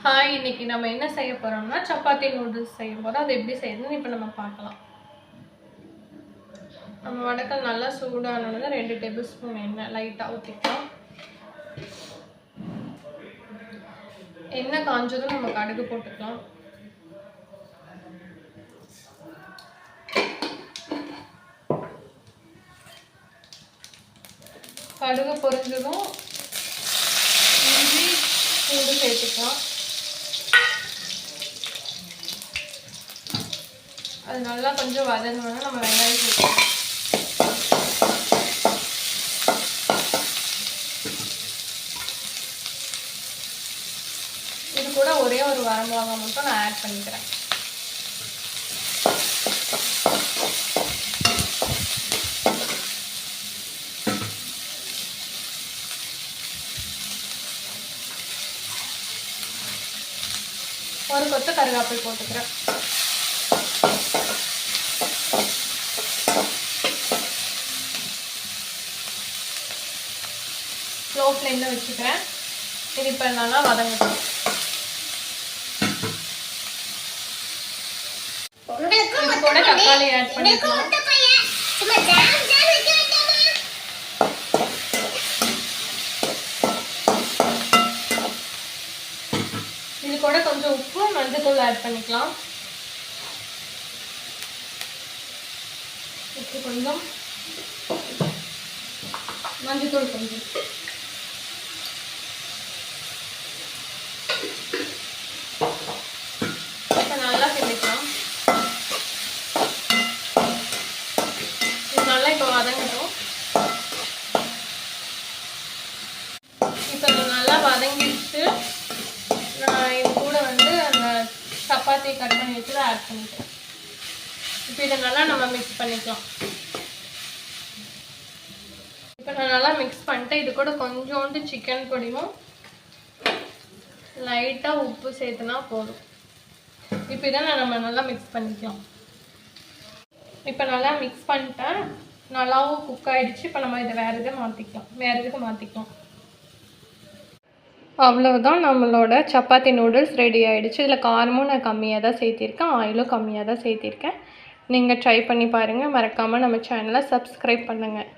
Hi, இன்னைக்கு நம்ம என்ன செய்ய போறோம்னா சப்பாத்தி நூடுல்ஸ் செய்ய போறோம். அது எப்படி செய்யணும்னு இப்போ நம்ம பார்க்கலாம். நம்ம வடக்கல் நல்லா சூடானது 2 டேபிள் ஸ்பூன் எண்ணெய் லைட்டாக ஊற்றிக்கலாம். எண்ணெய் காஞ்சதும் நம்ம கடுகு போட்டுக்கலாம். கடுகு பொரிஞ்சதும் இஞ்சி பூண்டு சேர்த்துக்கலாம். அது நல்லா கொஞ்சம் வதங்கணும்னா நம்ம வெங்காயம் சேர்த்துக்கலாம். இது கூட ஒரே ஒரு வரமிளகாய் மட்டும் நான் ஆட் பண்ணிக்கிறேன். ஒரு கொத்து கருவேப்பிலை போட்டுக்கிறேன். ஸ்லோ ஃப்ளேமில் வச்சுக்கிறேன். இது இப்போ நல்லா வதங்கட்டும். இது கூட தக்காளி ஆட் பண்ணிக்கலாம். இது கூட கொஞ்சம் உப்பு மஞ்சள் ஆட் பண்ணிக்கலாம். உப்பு கொஞ்சம், மஞ்சள் கொஞ்சம். இப்போ நல்லா கிண்டிக்கலாம். இது நல்லா இப்போ வதங்கட்டும். இப்போ நல்லா வதங்கிடுச்சு. நான் இது கூட வந்து அந்த சப்பாத்தி கட் பண்ணி வச்சு ஆட் பண்ணிக்கிறேன். இப்போ இதை நல்லா நம்ம மிக்ஸ் பண்ணிக்கலாம். இப்போ நான் நல்லா மிக்ஸ் பண்ணிட்டேன். இது கூட கொஞ்சோண்டு சிக்கன் பொடியும் லைட்டாக உப்பு சேர்த்துனா போதும். இப்போ இதை நம்ம நல்லா மிக்ஸ் பண்ணிக்கலாம். இப்போ நல்லா மிக்ஸ் பண்ணிட்டேன். நல்லாவும் குக் ஆகிடுச்சு. இப்போ நம்ம இதை வேறு இதுக்கு மாற்றிக்கலாம். அவ்வளோதான், நம்மளோட சப்பாத்தி நூடுல்ஸ் ரெடி ஆகிடுச்சு. இதில் காரமும் நான் கம்மியாக தான் சேர்த்திருக்கேன், ஆயிலும் கம்மியாக தான் சேர்த்திருக்கேன். நீங்கள் ட்ரை பண்ணி பாருங்கள். மறக்காமல் நம்ம சேனலை சப்ஸ்கிரைப் பண்ணுங்கள்.